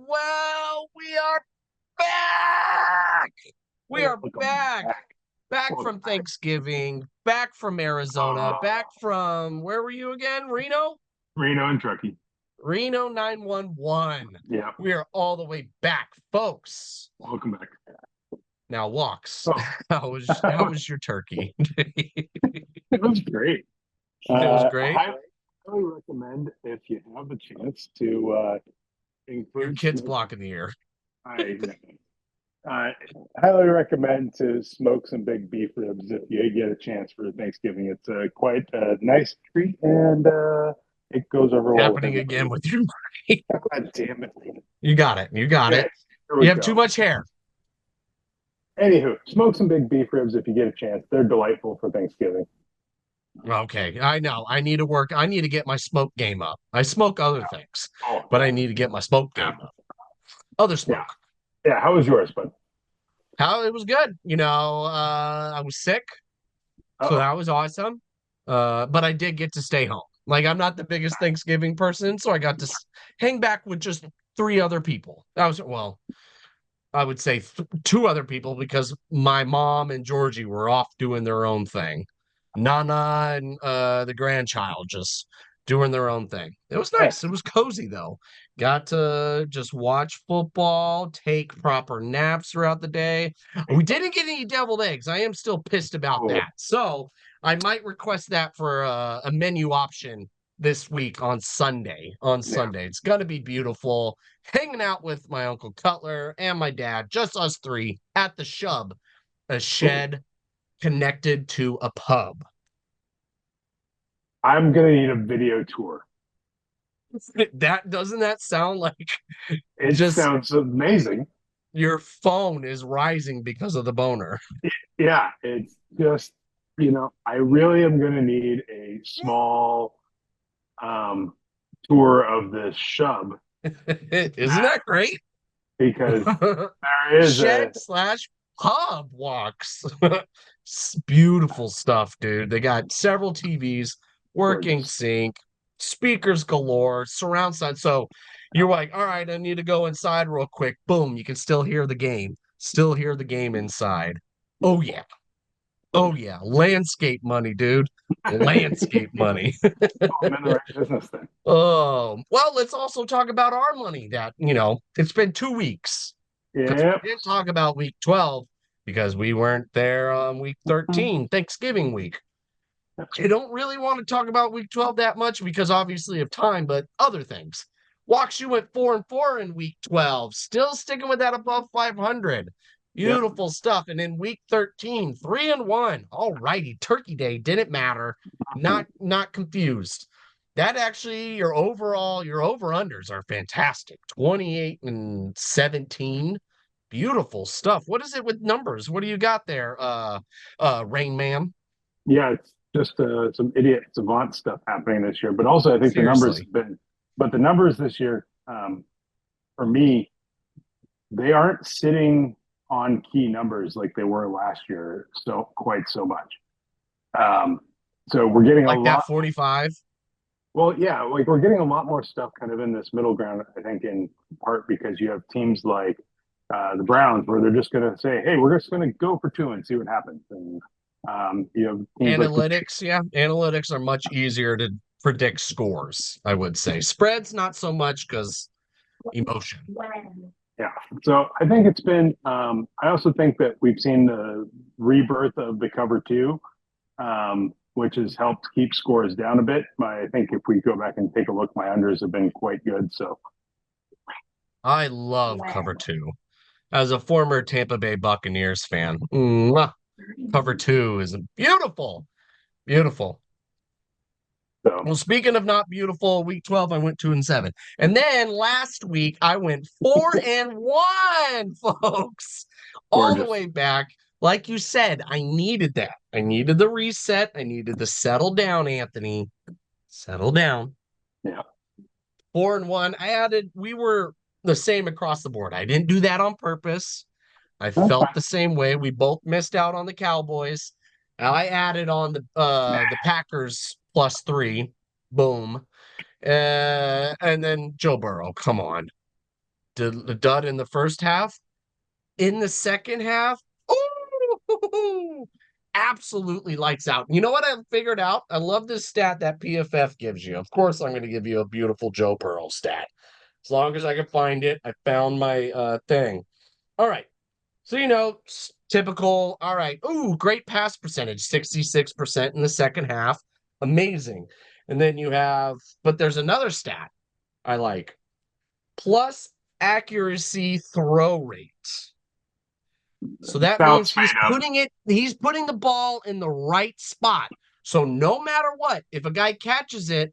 Well, we are back. We are Welcome back. Back Welcome from Thanksgiving, back from Arizona, back from where were you again? Reno? Reno and Truckee. Reno 911. Yeah. We are all the way back, folks. Welcome back. Now, Walks. Oh. How was your turkey? It was great. It was great. I highly recommend if you have a chance to include Your kid's blocking the ear. I highly recommend to smoke some big beef ribs if you get a chance for Thanksgiving. It's quite a nice treat, and it goes over well. Happening again with your money. God damn it! You got it. You got it. You have too much hair. Anywho, smoke some big beef ribs if you get a chance. They're delightful for Thanksgiving. Okay, I know. I need to work. I need to get my smoke game up. I smoke other things, but I need to get my smoke game up. Other smoke. Yeah. How was yours, bud? How it was good. I was sick, so that was awesome. But I did get to stay home. Like I'm not the biggest Thanksgiving person, so I got to hang back with just 3 other people. I would say 2 other people because my mom and Georgie were off doing their own thing. Nana and the grandchild just doing their own thing. It was nice. It was cozy though. Got to just watch football, take proper naps throughout the day. We didn't get any deviled eggs. I am still pissed about that. So I might request that for a menu option this week on Sunday. It's gonna be beautiful. Hanging out with my Uncle Cutler and my dad, just us 3 at the Shub, a shed connected to a pub. I'm gonna need a video tour. Doesn't that sound like it just sounds amazing? Your phone is rising because of the boner. Yeah, it's just I really am gonna need a small tour of this Shub. Isn't that great? Because there is shed / pub Walks. Beautiful stuff, dude. They got several TVs, working sync, speakers galore, surround sound. So you're like, all right, I need to go inside real quick. Boom, you can still hear the game. Still hear the game inside. Oh yeah. Oh yeah. Landscape money, dude. Landscape money. Oh, well, let's also talk about our money that, it's been 2 weeks. Yeah. We didn't talk about week 12 because we weren't there on week 13, Thanksgiving week. I don't really want to talk about week 12 that much because obviously of time, but other things. Walks, you went 4-4 in week 12, still sticking with that above 500. Beautiful stuff. And in week 13, 3-1. All righty. Turkey Day didn't matter. Not confused. That actually, your over-unders are fantastic. 28 and 17. Beautiful stuff. What is it with numbers? What do you got there, Rain Man? Yeah, it's just some idiot savant stuff happening this year. But also, I think the numbers have been, but the numbers this year, for me, they aren't sitting on key numbers like they were last year quite so much. So we're getting like a that lot 45. Well, yeah, like we're getting a lot more stuff kind of in this middle ground, I think, in part because you have teams like the Browns where they're just going to say, hey, we're just going to go for 2 and see what happens. And you have analytics. Analytics are much easier to predict scores, I would say. Spreads, not so much because emotion. Yeah. So I think it's been, I also think that we've seen the rebirth of the cover 2. Which has helped keep scores down a bit. I think if we go back and take a look, my unders have been quite good. So I love cover 2. As a former Tampa Bay Buccaneers fan, cover 2 is beautiful. Beautiful. So, well, speaking of not beautiful, week 12, I went 2-7. And then last week, I went 4-1, folks, all the gorgeous. way back. Like you said, I needed that. I needed the reset. I needed to settle down, Anthony. Settle down. Yeah. 4-1. We were the same across the board. I didn't do that on purpose. I That's felt fine. the same way. We both missed out on the Cowboys. I added on the Packers +3. Boom. And then Joe Burrow. Come on. The dud in the first half. In the second half, ooh, absolutely lights out. You know what I figured out? I love this stat that PFF gives you. Of course, I'm going to give you a beautiful Joe Burrow stat. As long as I can find it, I found my thing. All right. So, typical. All right. Ooh, great pass percentage, 66% in the second half. Amazing. And then but there's another stat I like plus accuracy throw rate. So that means Sounds made up. he's putting the ball in the right spot. So no matter what, if a guy catches it,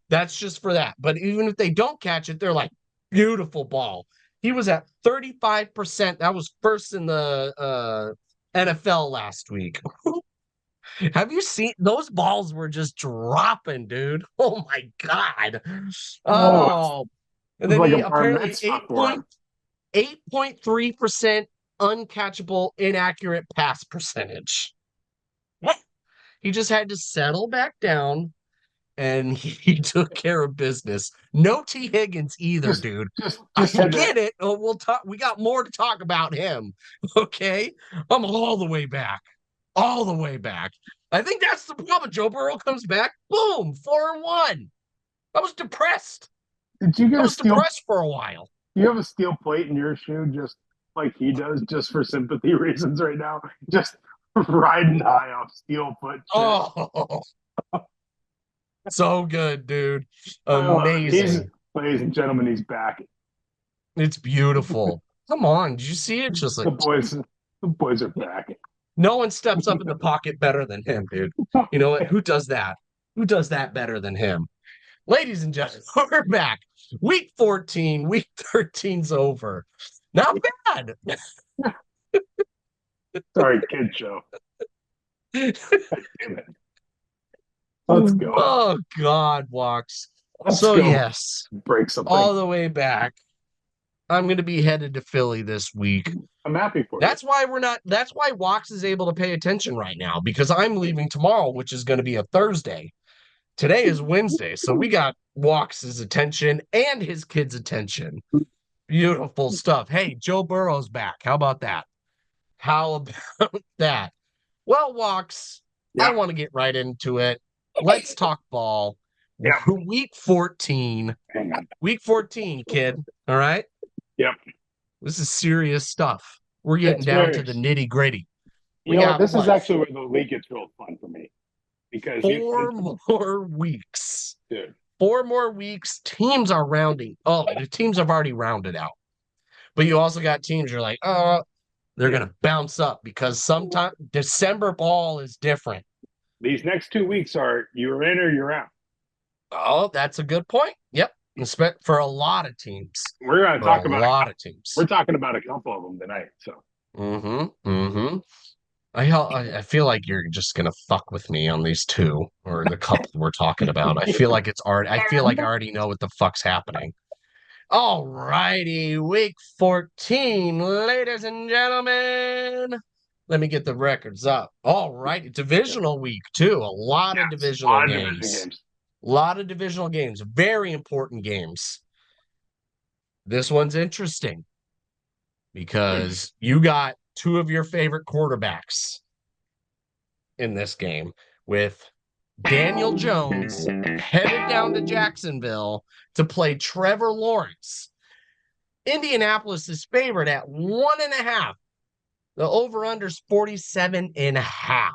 that's just for that. But even if they don't catch it, they're like, beautiful ball. He was at 35%. That was first in the NFL last week. Have you seen those balls were just dropping, dude? Oh my God. Oh, Oh, and it's then like he a bar apparently mitzvah for him. 8.3% uncatchable, inaccurate pass percentage. He just had to settle back down and he took care of business. No T. Higgins either, Just, dude. I just had to. get it. Oh, we'll talk. We got more to talk about him. Okay. I'm all the way back. All the way back. I think that's the problem. Joe Burrow comes back. Boom. 4-1. I was depressed. Did you I get a was steel? depressed for a while. You have a steel plate in your shoe, just like he does, just for sympathy reasons right now. Just riding high off steel foot shit. Oh, so good, dude. He's, Amazing. ladies and gentlemen, he's back. It's beautiful. Come on. Did you see it? Just like The boys are back. no one steps up in the pocket better than him, dude. You know what? Who does that? Who does that better than him? Ladies and gentlemen, we're back. Week 14, week 13's over. Not bad. Sorry, kid show. God damn it. Let's go. Oh, God, Walks. Let's So, go yes, break something. all the way back. I'm going to be headed to Philly this week. I'm happy for That's you. why that's why Walks is able to pay attention right now because I'm leaving tomorrow, which is going to be a Thursday. Today is Wednesday, so we got Walks' attention and his kids' attention. Beautiful stuff. Hey, Joe Burrow's back. How about that? How about that? Well, Walks, I Yeah. want to get right into it. Let's talk ball. Yeah. Week 14. Hang on. Week 14, kid. All right? Yep. This is serious stuff. We're getting It's down to very. the nitty gritty. You We know what? got This is what? actually where the league gets real fun for me because 4 more weeks. dude. 4 more weeks. Teams are rounding. Oh, the teams have already rounded out. But you also got teams you're like, they're going to bounce up because sometimes December ball is different. These next 2 weeks are you're in or you're out. Oh, that's a good point. Yep. For a lot of teams. We're going to talk about a lot of teams. We're talking about a couple of them tonight. So. I feel like you're just gonna fuck with me on these two or the couple we're talking about. I feel like I feel like I already know what the fuck's happening. All righty, week 14, ladies and gentlemen. Let me get the records up. All right, divisional week too. A lot of divisional games. A lot of divisional games. Very important games. This one's interesting because you got two of your favorite quarterbacks in this game with Daniel Jones headed down to Jacksonville to play Trevor Lawrence. Indianapolis is favored at 1.5. The over-under's 47.5.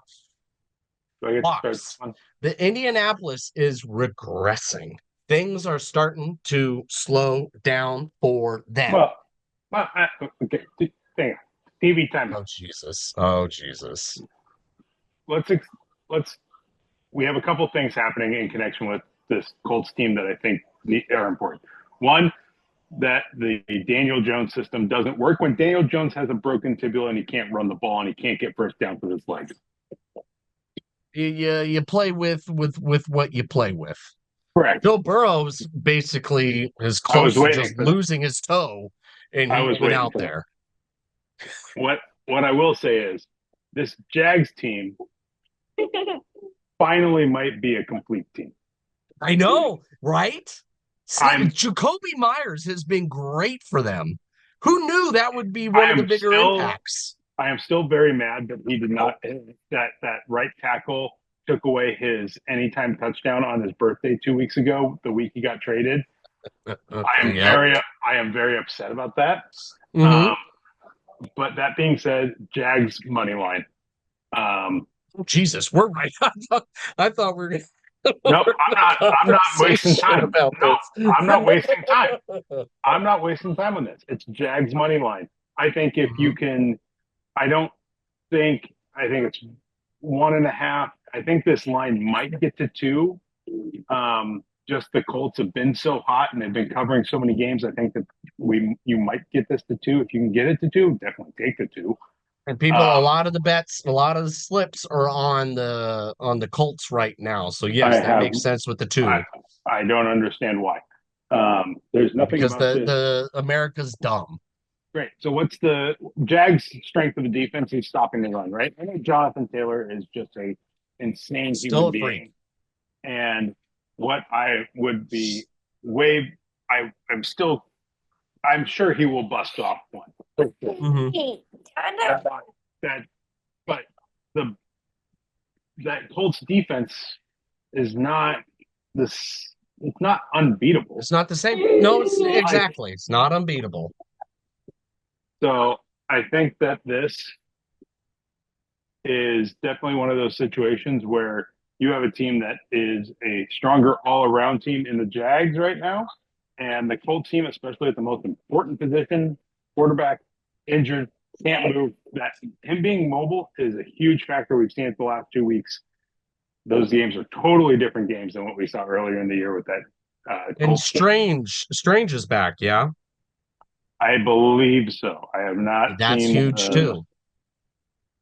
Box. The Indianapolis is regressing. Things are starting to slow down for them. Okay. Hang on. TV time. Oh, Jesus. Oh, Jesus. Let's we have a couple things happening in connection with this Colts team that I think are important. One, that the Daniel Jones system doesn't work when Daniel Jones has a broken tibia and he can't run the ball and he can't get first down with his legs. You play with what you play with. Correct. Joe Burrow's basically as I was close to waiting just for that. losing his toe, and I he was went waiting out for that. there. What I will say is this Jags team finally might be a complete team. I know, right? I'm Jacoby Myers has been great for them. Who knew that would be I one of the am bigger still impacts? I am still very mad that he did not that right tackle took away his anytime touchdown on his birthday 2 weeks ago, the week he got traded. Yep. I am very upset about that. Mm-hmm. Um, but that being said, Jags money line. Jesus, we're right. I thought we were going to Nope, I'm not wasting conversation time. about No, this. I'm not wasting time. I'm not wasting time on this. It's Jags money line. I think if you Mhm. can, I don't think I think it's 1.5. I think this line might get to 2. Just the Colts have been so hot and they've been covering so many games. I think that you might get this to 2. If you can get it to 2, definitely take the 2. And people, a lot of the bets, a lot of the slips are on the Colts right now. So I yes, that have makes sense with the I 2. I don't understand why. There's nothing Because about this. the America's dumb. Great. So what's the Jags' strength of the defense? Is stopping the run, right? I know Jonathan Taylor is just a insane Still human a freak. being, and what I would be way I'm still I'm sure he will bust off one. Mm-hmm. That, but the that Colts defense is not this. It's not unbeatable. It's not the same. No, it's exactly. It's not unbeatable. So I think that this is definitely one of those situations where you have a team that is a stronger all-around team in the Jags right now, and the Colts team, especially at the most important position, quarterback injured, can't move. That him being mobile is a huge factor. We've seen it the last 2 weeks. Those games are totally different games than what we saw earlier in the year with that And Colts. Strange is back, yeah. I believe so. I have not That's seen. huge too.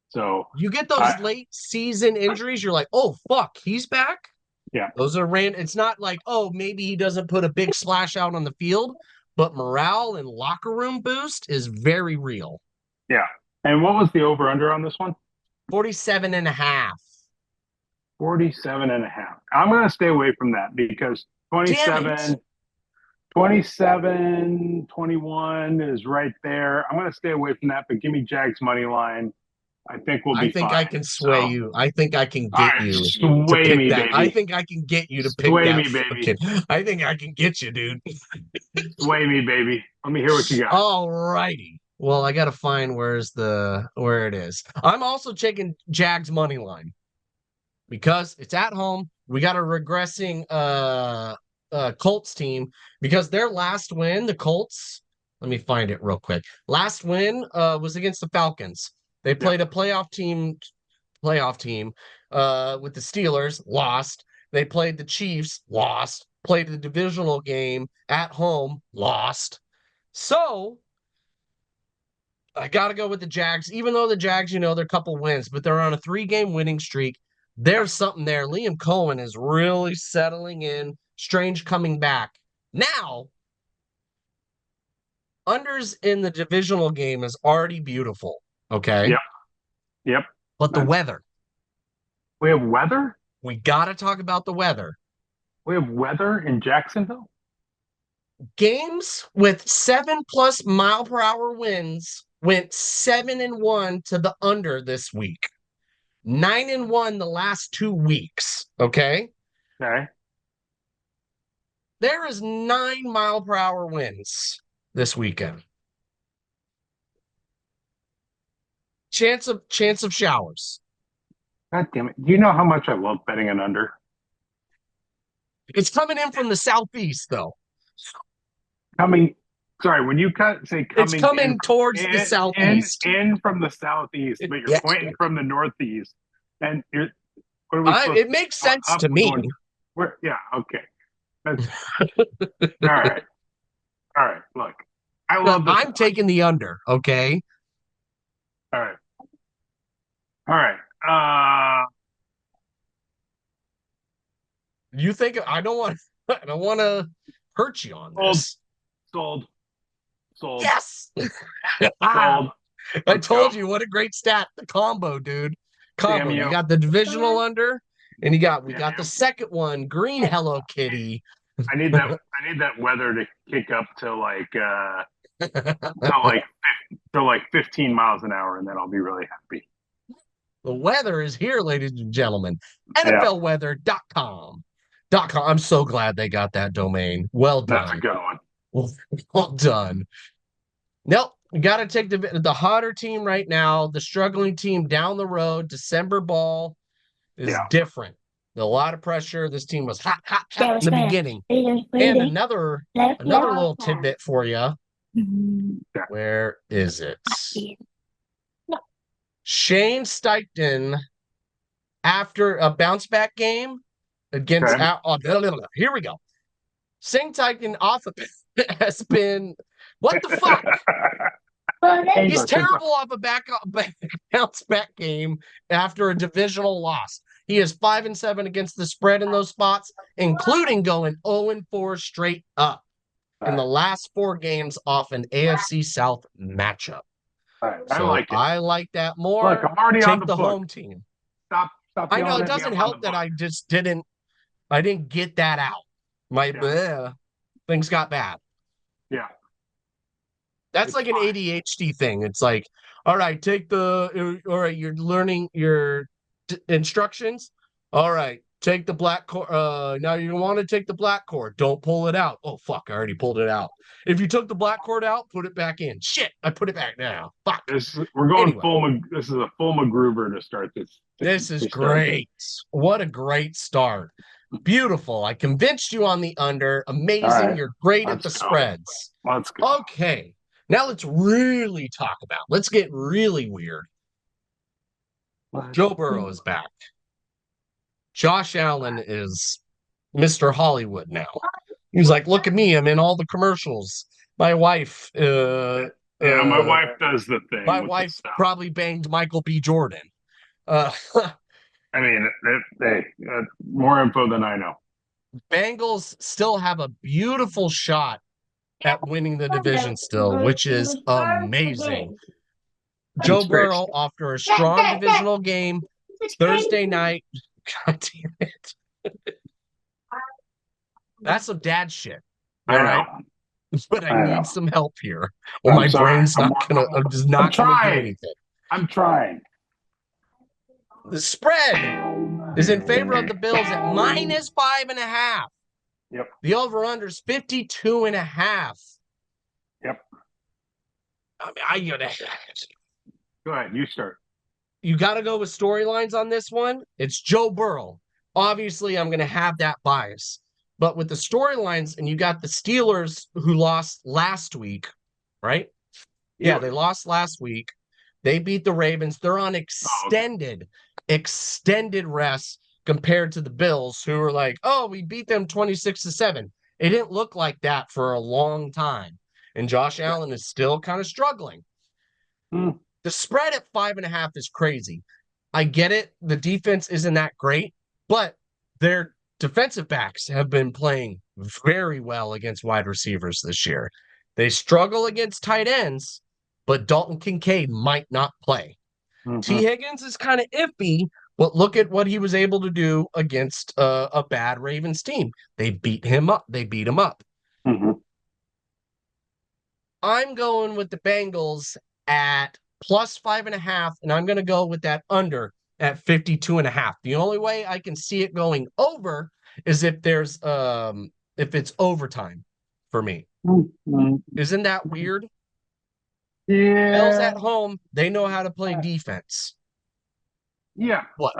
So You get I those late season injuries, you're like, oh fuck, he's back. yeah. Those are It's not like, oh, maybe he doesn't put a big splash out on the field, but morale and locker room boost is very real. Yeah. And what was the over under on this one? 47 and a half. 47 and a half. I'm going to stay away from that because Damn it. 21 is right there. I'm going to stay away from that, but give me Jags money line. I think we'll I be think fine. I can sway you. I think I can All get right, you to sway pick me, that. I baby. think I can get you to pick Sway that me, baby. fucking. I think I can get you, dude. Sway me, baby. Let me hear what you got. All righty. Well, I gotta find where it is. I'm also checking Jags money line because it's at home. We got a regressing Colts team because their last win, the Colts. Let me find it real quick. Last win was against the Falcons. They Yeah. played a playoff team with the Steelers, lost. They played the Chiefs, lost. Played the divisional game at home, lost. So I got to go with the Jags, even though the Jags, they're a couple wins, but they're on a 3-game winning streak. There's something there. Liam Cohen is really settling in. Strange coming back. Now, unders in the divisional game is already beautiful. Okay. Yep. Yep. But the weather, We have weather? we got to talk about the weather. We have weather in Jacksonville? Games with 7+ mile per hour winds went 7-1 to the under this week. 9-1 the last 2 weeks. Okay. Okay. There is 9 mile per hour winds this weekend. Chance of showers. God damn it. Do you know how much I love betting an under? It's coming in from the southeast, though. Coming, sorry, when you say It's coming coming towards the southeast. in from the southeast, but you're Yeah. pointing from the northeast. And What are we supposed It to do? makes sense Up? to We're going. me. Where? Yeah. Okay. That's all right. All right. Look, I love this I'm one. taking the under. Okay. All right. All right. Uh, You think I don't want I don't want to hurt you on sold, this. sold, sold, Yes. Ah, sold. I Let's go. told you what a great stat. The combo, dude. Damn Combo. You you. got the divisional under, and we Damn got the you. second one, green Hello Kitty. I need that. I need that weather to kick up to like to like 15 miles an hour, and then I'll be really happy. The weather is here, ladies and gentlemen. Yeah, NFLweather.com. .com. I'm so glad they got that domain. Well that's a done. good one. Well done. Nope. You got to take the hotter team right now. The struggling team down the road. December ball is Yeah. different. A lot of pressure. This team was hot, hot, hot in the beginning. And another little tidbit for you. Yeah. Where is it? Shane Steichen, after a bounce back game against Okay. here we go. Shane Steichen off of has been what the fuck? He's terrible off a bounce back game after a divisional loss. He is 5-7 against the spread in those spots, including going 0-4 straight up in the last 4 games off an AFC South matchup. Right. I So like it. I like that Look, more. I'm already on Take the the book. home team. Stop I know yelling it at me. doesn't I'm on the help that book. I didn't get that out. Things got bad. Yeah. That's It's like an fine. ADHD thing. It's like, all right, all right, you're learning your instructions. All right, take the black cord. Now you want to take the black cord. Don't pull it out. Oh, fuck, I already pulled it out. If you took the black cord out, put it back in. Shit, I put it back now. Fuck. We're going Anyway, full. This is a full MacGruber to start this. this is To start this. great. What a great start. Beautiful. I convinced you on the under. All Amazing. right. You're great at Let's the go. spreads. Let's go. Okay. Now let's really talk about. Let's get really weird. Joe Burrow is back. Josh Allen is Mr. Hollywood now. He's like, look at me. I'm in all the commercials. My wife, Yeah, my wife does the thing. my with the wife stuff. probably banged Michael B. Jordan. I mean, more info than I know. Bengals still have a beautiful shot at winning the division still, which is amazing. Joe It's great. Burrow, after a strong divisional game Thursday night. God damn it. That's some dad shit. All right. But I need some help here. Or my brain's not gonna is not gonna do anything. I'm trying. The spread is in favor of the Bills at -5.5. Yep. The over-under is 52.5. Yep. I mean, Go ahead. You start. you got to go with storylines on this one. It's Joe Burrow. Obviously, I'm going to have that bias. But with the storylines, and you got the Steelers who lost last week, right? Yeah, they lost last week. They beat the Ravens. They're on extended rest compared to the Bills, who were like, oh, we beat them 26-7. It didn't look like that for a long time. And Josh Allen is still kind of struggling. The spread at 5.5 is crazy. I get it. The defense isn't that great, but their defensive backs have been playing very well against wide receivers this year. They struggle against tight ends, but Dalton Kincaid might not play. T. Higgins is kind of iffy, but look at what he was able to do against a bad Ravens team. They beat him up. I'm going with the Bengals at +5.5, and I'm going to go with that under at 52.5. The only way I can see it going over is if it's overtime for me. Isn't that weird? Yeah. Bills at home, they know how to play defense. Yeah. What?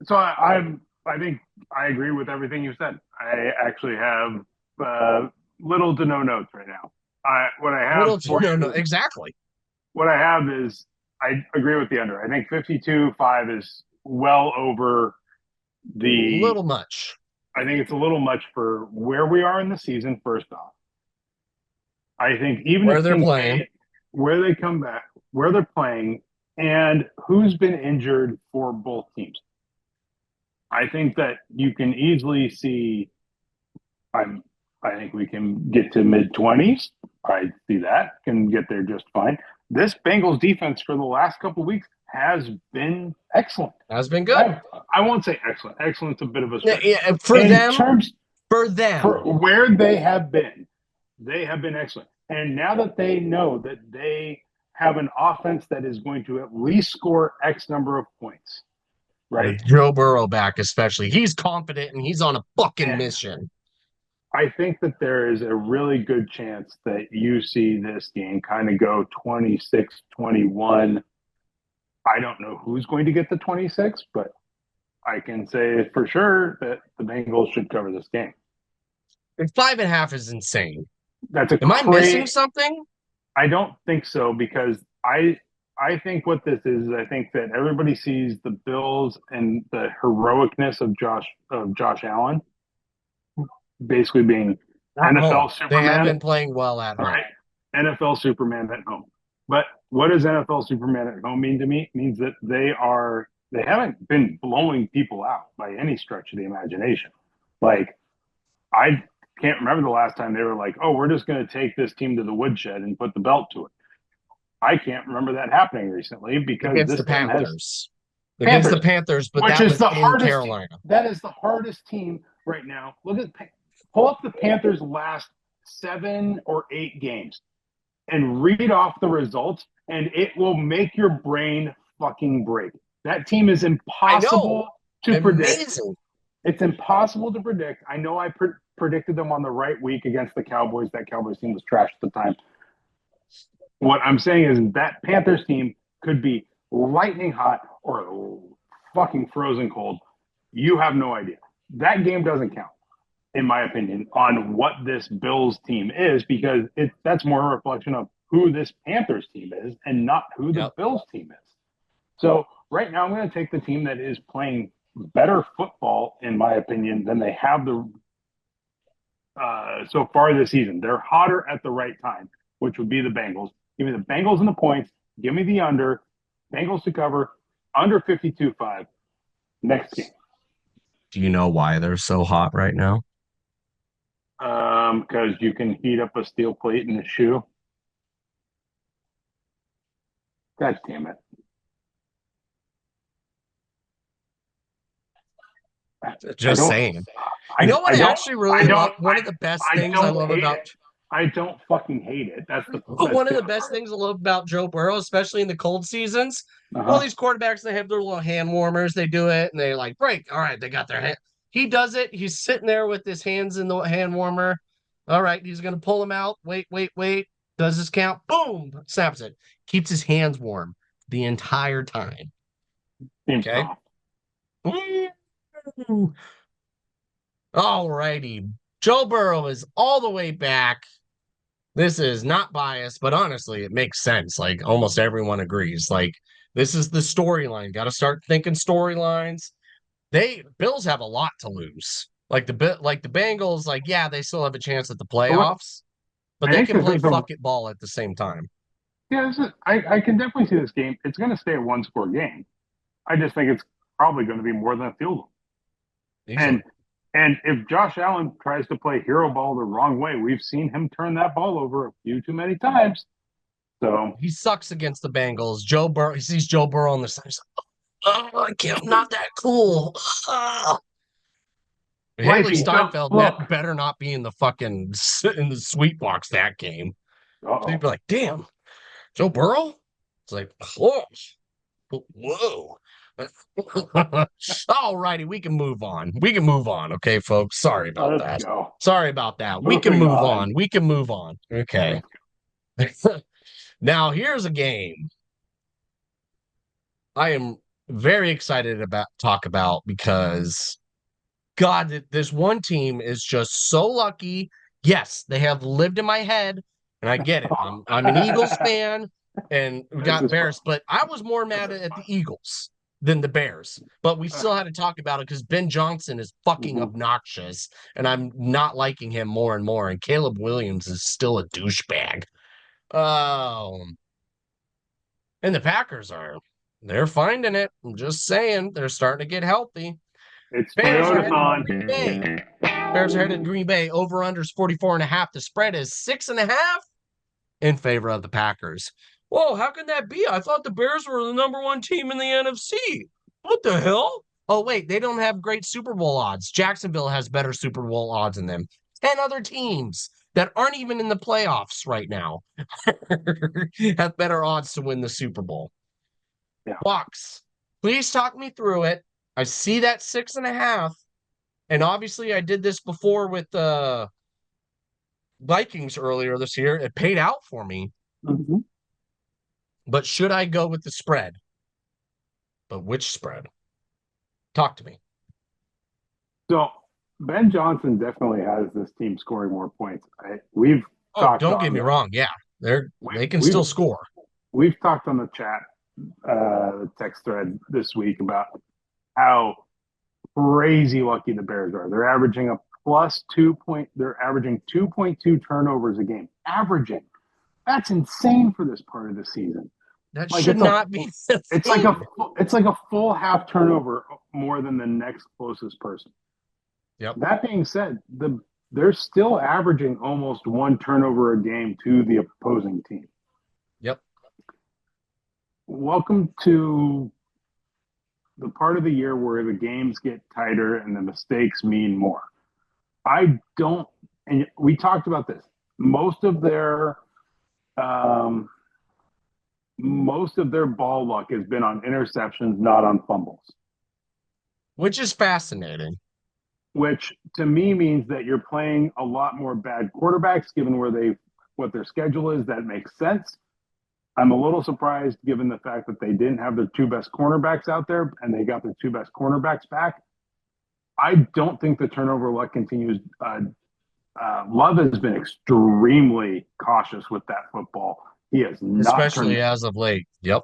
So I think I agree with everything you said. I actually have little to no notes right now. Exactly. What I have is I agree with the under. I think 52.5 is well over A the. little much. I think it's a little much for where we are in the season. First off, I think even Where if they're playing. Kincaid, where they come back, where they're playing, and who's been injured for both teams, I think that you can easily see. I'm. I think we can get to mid 20s. I see that can get there just fine. This Bengals defense for the last couple of weeks has been excellent. Has been good. I won't say excellent. Excellent's a bit of a Yeah, stretch. yeah, for In them, terms for for them. where they have been excellent. And now that they know that they have an offense that is going to at least score X number of points, right? With Joe Burrow back, especially. He's confident and he's on a fucking And mission. I think that there is a really good chance that you see this game kind of go 26-21. I don't know who's going to get the 26, but I can say for sure that the Bengals should cover this game. And 5.5 is insane. That's a Am I missing great. something? I don't think so because I think what this is I think that everybody sees the Bills and the heroicness of Josh Allen basically being At NFL home. They have Superman, been playing well at home. right? NFL Superman at home. But what does NFL Superman at home mean to me? It means that they haven't been blowing people out by any stretch of the imagination. Like I can't remember the last time they were like, "Oh, we're just going to take this team to the woodshed and put the belt to it." I can't remember that happening recently because Against this the team has Panthers. Against the Panthers, Panthers, but which that is was the in hardest. Carolina. That is the hardest team right now. Pull up the Panthers' last 7 or 8 games and read off the results, and it will make your brain fucking break. That team is I know. impossible to predict. Amazing. It's impossible to predict. I know I predicted them on the right week against the Cowboys. That Cowboys team was trash at the time. What I'm saying is that Panthers team could be lightning hot or fucking frozen cold. You have no idea. That game doesn't count, in my opinion, on what this Bills team is because that's more a reflection of who this Panthers team is and not who the Yep. Bills team is. So right now, I'm going to take the team that is playing better football, in my opinion, than they have so far this season. They're hotter at the right time, which would be the Bengals. Give me the Bengals and the points. Give me the under. Bengals to cover. Under 52.5. Next game. Do you know why they're so hot right now? Because you can heat up a steel plate in a shoe. God damn it. Just saying. I, You know what I I don't, actually I really don't, love? One of the best I things I don't love hate about it. I don't fucking hate it. That's one of the best things I love about Joe Burrow, especially in the cold seasons. All these quarterbacks, they have their little hand warmers. They do it and they like break. All right, they got their hand. He does it. He's sitting there with his hands in the hand warmer. All right, he's gonna pull him out. Wait, wait, wait. Does his count? Boom, snaps it. Keeps his hands warm the entire time. Seems Okay. soft. All righty. Joe Burrow is all the way back. This is not biased, but honestly, it makes sense. Like almost everyone agrees. Like this is the storyline. Got to start thinking storylines. Bills have a lot to lose. Like the Bengals, like yeah, they still have a chance at the playoffs, but I they think can this play is the fuck it ball at the same time. yeah. I can definitely see this game. It's going to stay a one-score game. I just think it's probably going to be more than a field goal. And Easily. and if Josh Allen tries to play hero ball the wrong way, we've seen him turn that ball over a few too many times. So He sucks against the Bengals. Joe Burrow, he sees Joe Burrow on the side. He's like, oh, I can't, I'm not that cool. Haley Lacey, so Steinfeld look. better not be in the fucking in the sweet box that game. So you'd Uh-oh. be like, damn, Joe Burrow? It's like, oh, whoa. All righty, we can move on. We can move on. Okay, folks. Sorry about Let's that. go. Sorry about that. We can Moving move on. on. We can move on. Okay. Now, here's a game I am very excited about talk about because God, this one team is just so lucky. Yes, they have lived in my head, and I get it. I'm an Eagles fan, and we This got is fun. embarrassed, but I was more mad at the Eagles than the Bears. But we still had to talk about it because Ben Johnson is fucking Mhm. obnoxious, and I'm not liking him more and more. And Caleb Williams is still a douchebag. Um, and the Packers they're finding it. I'm just saying, they're starting to get healthy. It's Bears are headed to Toyota-thon. Green Bay. Bears are headed to Green Bay. Over unders 44.5. The spread is 6.5 in favor of the Packers. Whoa, how can that be? I thought the Bears were the number one team in the NFC. What the hell? Oh, wait, they don't have great Super Bowl odds. Jacksonville has better Super Bowl odds than them. 10 other teams that aren't even in the playoffs right now have better odds to win the Super Bowl. Yeah. Bucks, please talk me through it. I see that 6.5. And obviously, I did this before with the Vikings earlier this year. It paid out for me. Mm-hmm. But should I go with the spread? But which spread? Talk to me. So Ben Johnson definitely has this team scoring more points. We've Oh, talked don't get on me the wrong. Yeah, we, they can we've still score. we've talked on the chat text thread this week about how crazy lucky the Bears are. They're averaging a plus 2 point. They're averaging 2.2 turnovers a game. Averaging. That's insane for this part of the season. That Like should not be the it's like thing. a full half turnover more than the next closest person. Yep. That being said, they're still averaging almost one turnover a game to the opposing team. Yep. Welcome to the part of the year where the games get tighter and the mistakes mean more. I don't, and we talked about this. Most of their um, most of their ball luck has been on interceptions, not on fumbles. Which is fascinating. Which to me means that you're playing a lot more bad quarterbacks given what their schedule is. That makes sense. I'm a little surprised given the fact that they didn't have their two best cornerbacks out there and they got their two best cornerbacks back. I don't think the turnover luck continues. Love has been extremely cautious with that football. He has not turned Especially as of late. Yep.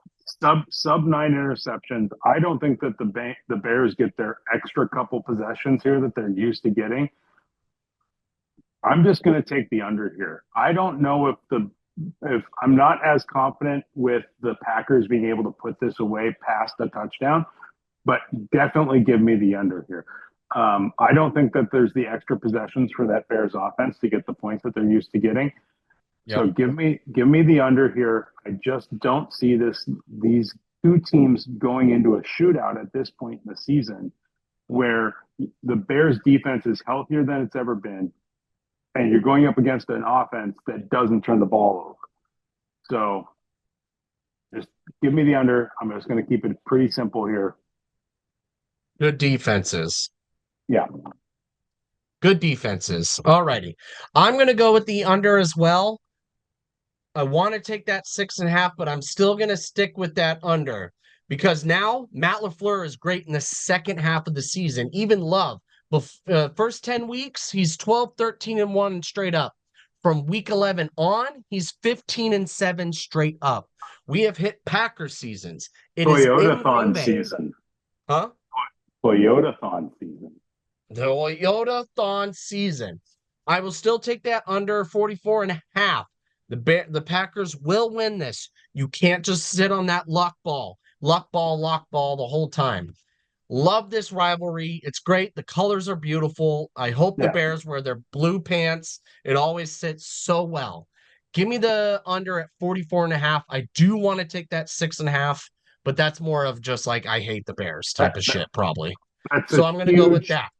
sub 9 interceptions. I don't think that the Bears get their extra couple possessions here that they're used to getting. I'm just going to take the under here. I don't know if I'm not as confident with the Packers being able to put this away past a touchdown, but definitely give me the under here. I don't think that there's the extra possessions for that Bears offense to get the points that they're used to getting. Yep. So give me the under here. I just don't see these two teams going into a shootout at this point in the season where the Bears defense is healthier than it's ever been, and you're going up against an offense that doesn't turn the ball over. So just give me the under. I'm just going to keep it pretty simple here. Good defenses. Yeah. Good defenses. All righty. I'm going to go with the under as well. I want to take that 6.5, but I'm still going to stick with that under because now Matt LaFleur is great in the second half of the season. Even Love, first 10 weeks, he's 12, 13, and 1 straight up. From week 11 on, he's 15 and 7 straight up. We have hit Packer seasons. It is in Green Toyota-thon Bay. season. Huh? Toyota-thon season. The Toyota-thon season. I will still take that under 44.5. The Packers will win this. You can't just sit on that luck ball the whole time. Love this rivalry. It's great. The colors are beautiful. I hope the Bears wear their blue pants. It always sits so well. Give me the under at 44.5. I do want to take that 6.5, but that's more of just like I hate the Bears type of shit, probably. So I'm going to go with that.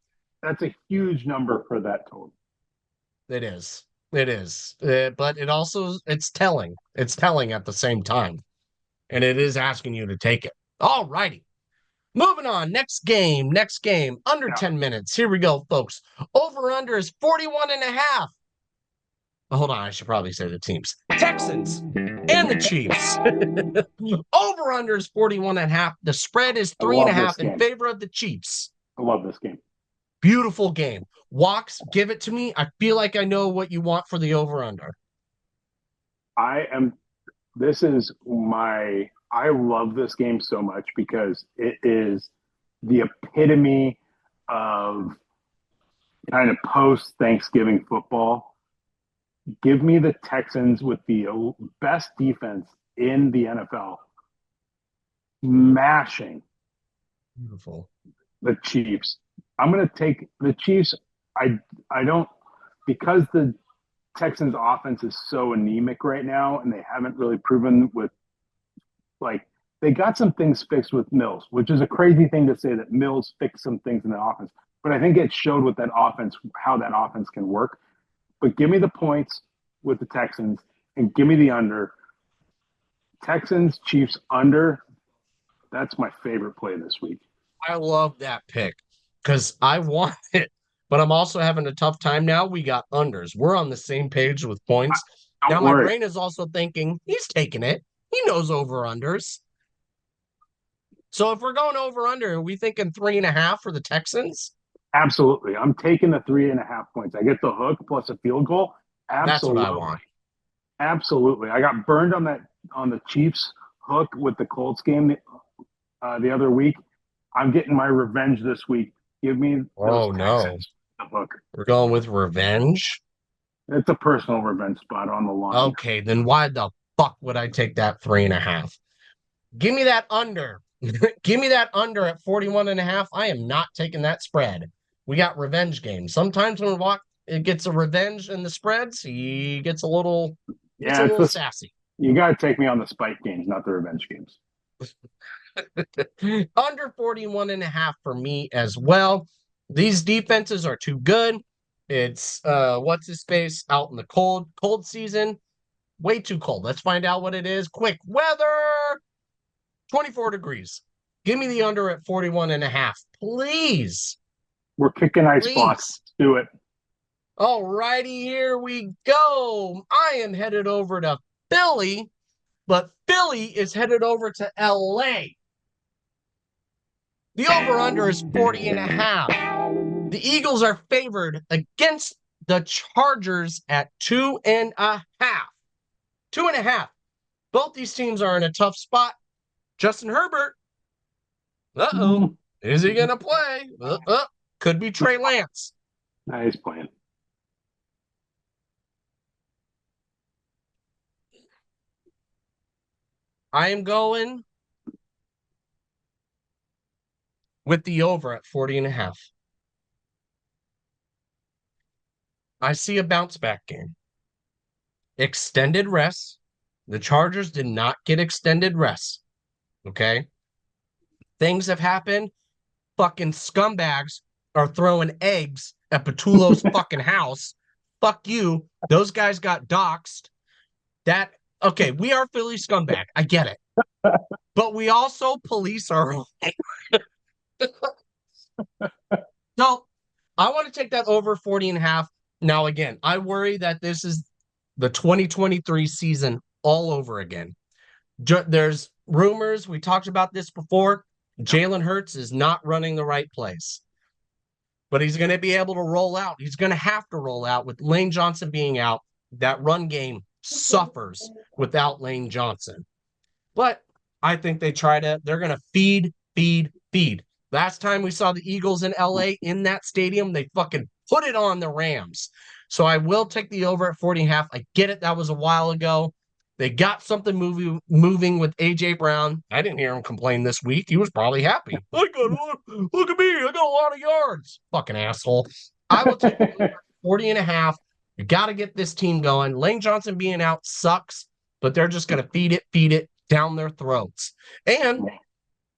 That's a huge number for that total. It is. It is. But it's telling. It's telling at the same time. And it is asking you to take it. All righty. Moving on. Next game. Under 10 minutes. Here we go, folks. Over under is 41.5. Hold on. I should probably say the teams. Texans and the Chiefs. Over under is 41.5. The spread is 3.5 in favor of the Chiefs. I love this game. Beautiful game. Walks, give it to me. I feel like I know what you want for the over-under. This is my I love this game so much because it is the epitome of kind of post Thanksgiving football. Give me the Texans with the best defense in the NFL, mashing Beautiful. the Chiefs. I'm going to take the Chiefs. I don't because the Texans offense is so anemic right now and they haven't really proven with like they got some things fixed with Mills, which is a crazy thing to say that Mills fixed some things in the offense. But I think it showed with that offense how that offense can work. But give me the points with the Texans and give me the under. Texans, Chiefs under. That's my favorite play this week. I love that pick because I want it, but I'm also having a tough time now. We got unders. We're on the same page with points. Now, Don't my worry. brain is also thinking he's taking it. He knows over unders. So if we're going over under, are we thinking 3.5 for the Texans? Absolutely. I'm taking the 3.5 points. I get the hook plus a field goal. That's what I Absolutely. want. Absolutely. I got burned on the Chiefs hook with the Colts game the other week. I'm getting my revenge this week. Give me those Oh no. Texans the hook. We're going with revenge. It's a personal revenge spot on the line. Okay, then why the fuck would I take that 3.5? Give me that under. Give me that under at 41.5. I am not taking that spread. We got revenge games. Sometimes when walk it gets a revenge in the spreads, he gets a Yeah, little sassy. you got to take me on the spike games, not the revenge games. Under 41.5 for me as well. These defenses are too good. It's what's his face out in the cold season. Way too cold. Let's find out what it is. Quick weather. 24 degrees. Give me the under at 41.5. Please. We're kicking ice blocks. Please. Let's do it. All righty, here we go. I am headed over to Philly, but Philly is headed over to LA. The over-under is 40.5. The Eagles are favored against the Chargers at 2.5. 2.5. Both these teams are in a tough spot. Justin Herbert, Mm, is he going to play? Could be Trey Lance. nice plan. I am going with the over at 40.5. I see a bounce back game. Extended rest. The Chargers did not get extended rest. Okay. Things have happened. Fucking scumbags are throwing eggs at Patullo's fucking house. Fuck you. Those guys got doxxed. That, okay, we are Philly scumbag. I get it. But we also police our own. So I want to take that over 40.5. Now, again, I worry that this is the 2023 season all over again. There's rumors. We talked about this before. Jalen Hurts is not running the right place, but he's going to be able to roll out. He's going to have to roll out with Lane Johnson being out. That run game suffers without Lane Johnson. But I think they're going to feed, feed, feed. Last time we saw the Eagles in LA in that stadium, they fucking put it on the Rams. So I will take the over at 40.5. I get it. That was a while ago. They got something moving with AJ Brown. I didn't hear him complain this week. He was probably happy. Look at me. I got a lot of yards. Fucking asshole. I will take 40.5. You got to get this team going. Lane Johnson being out sucks, but they're just going to feed it down their throats. And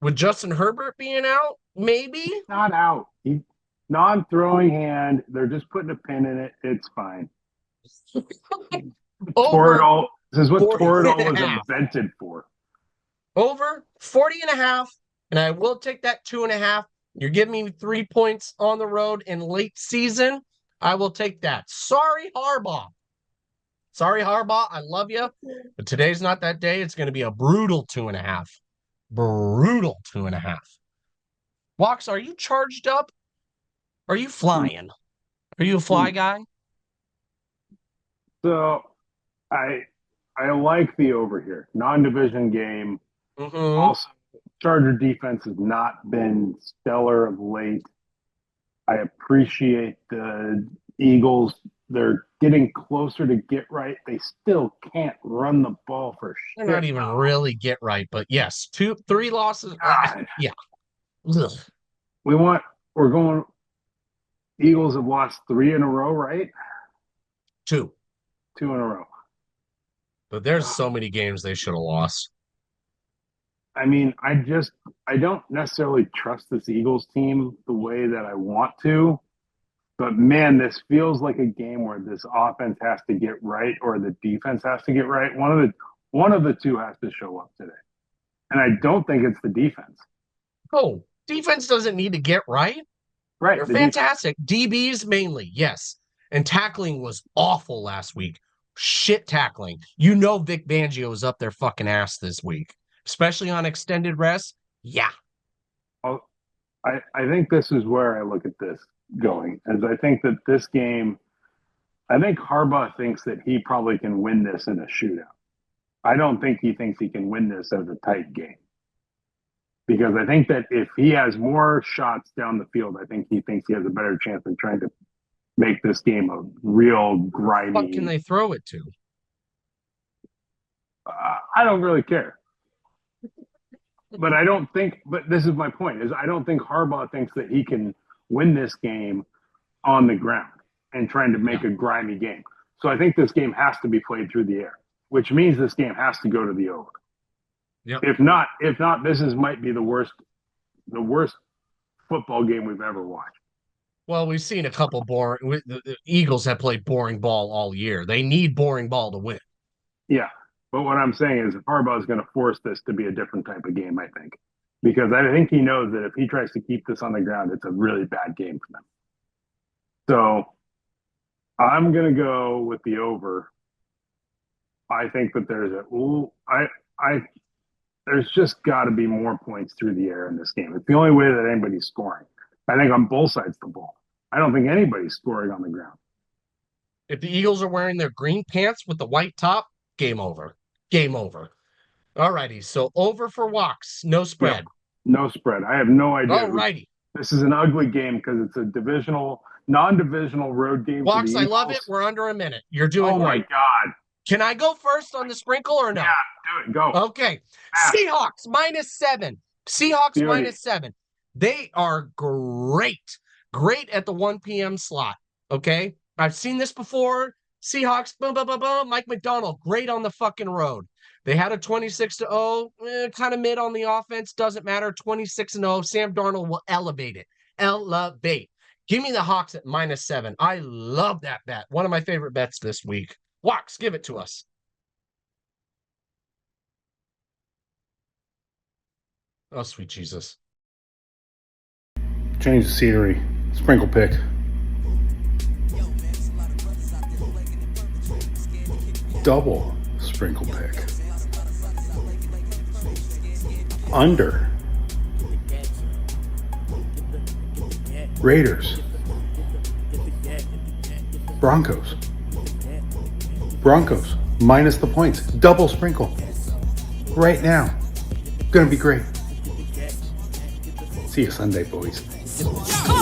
with Justin Herbert being out, maybe not out. He non-throwing hand. They're just putting a pin in it. It's fine. Toradol. This is what Toradol was invented for. Over 40.5, and I will take that 2.5. You're giving me 3 points on the road in late season. I will take that. Sorry, Harbaugh. I love you, but today's not that day. It's going to be a brutal 2.5. Brutal 2.5. Walks, are you charged up? Are you flying? Are you a fly guy? So I like the over here. Non-division game. Mm-hmm. Also, Charger defense has not been stellar of late. I appreciate the Eagles. They're getting closer to get right. They still can't run the ball for They're not shit. even really get right, but yes, 3 losses. God, Yeah. Ugh. we're going. Eagles have lost 3 in a row, right? 2. 2 in a row. But there's so many games they should have lost. I mean, I don't necessarily trust this Eagles team the way that I want to, but man, this feels like a game where this offense has to get right or the defense has to get right. One of the two has to show up today. And I don't think it's the defense. Oh, defense doesn't need to get right. Right. They're fantastic. DBs mainly, yes. And tackling was awful last week. Shit tackling. You know Vic Fangio was up their fucking ass this week, especially on extended rest. Yeah. I think this is where I look at this going, as I think that this game, I think Harbaugh thinks that he probably can win this in a shootout. I don't think he thinks he can win this as a tight game. Because I think that if he has more shots down the field, I think he thinks he has a better chance of trying to make this game a real grimy. What can they throw it to? I don't really care. But I don't think, but this is my point, is I don't think Harbaugh thinks that he can win this game on the ground and trying to make a grimy game. So I think this game has to be played through the air, which means this game has to go to the over. Yep. If not, this might be the worst football game we've ever watched. Well, we've seen a couple boring. The Eagles have played boring ball all year. They need boring ball to win. Yeah, but what I'm saying is Harbaugh is going to force this to be a different type of game, I think, because I think he knows that if he tries to keep this on the ground, it's a really bad game for them. So I'm going to go with the over. I think that there's just got to be more points through the air in this game. It's the only way that anybody's scoring. I think on both sides of the ball. I don't think anybody's scoring on the ground. If the Eagles are wearing their green pants with the white top, game over. Game over. All righty. So over for walks, no spread. No spread. I have no idea. All righty. This is an ugly game because it's a non-divisional road game. Walks, I love it. We're under a minute. You're doing great. Oh my God. Can I go first on the sprinkle or no? Yeah, do it. Go. Okay. Seahawks -7. Seahawks -7. They are great. Great at the 1 p.m. slot. Okay. I've seen this before. Seahawks, boom, boom, boom, boom. Mike McDonald, great on the fucking road. They had a 26-0, kind of mid on the offense. Doesn't matter. 26-0. Sam Darnold will elevate it. Elevate. Give me the Hawks at -7. I love that bet. One of my favorite bets this week. Walks, give it to us. Oh, sweet Jesus. Change the scenery. Sprinkle pick. Double sprinkle pick. Under. Raiders. Broncos. Broncos minus the points. Double sprinkle. Right now. Gonna be great. See you Sunday, boys. Get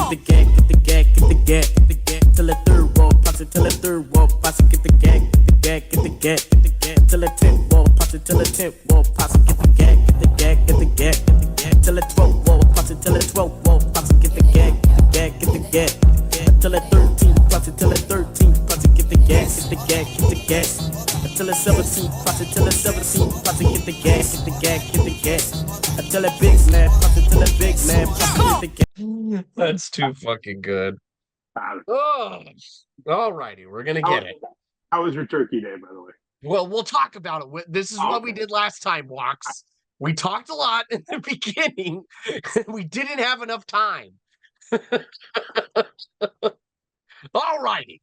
the gag, get the gag, get the gag, get the gag. Till the third wall pops it, till the third wall pops it. Get the gag, get the gag, get the gag, get the gag. Till the 10th wall pops it, till the 10th wall pops it. Get the gag, get the gag, get the gag, get the gag. Till the 12th wall pops it, till the 12th wall pops it. Get the gag, get the gag, get the gag. Till the 13th pops it, till the 13th pops it. Get the gag, get the gag, get the gag. Till the 17th pops it, till the 17th pops it. Get the gag, get the gag, get the gag. Till a big man pops it, till a big man pops it. That's too fucking good. Oh, all righty. We're going to get it. How was your turkey day, by the way? Well, we'll talk about it. This is what we did last time, Walks. We talked a lot in the beginning. We didn't have enough time. All righty.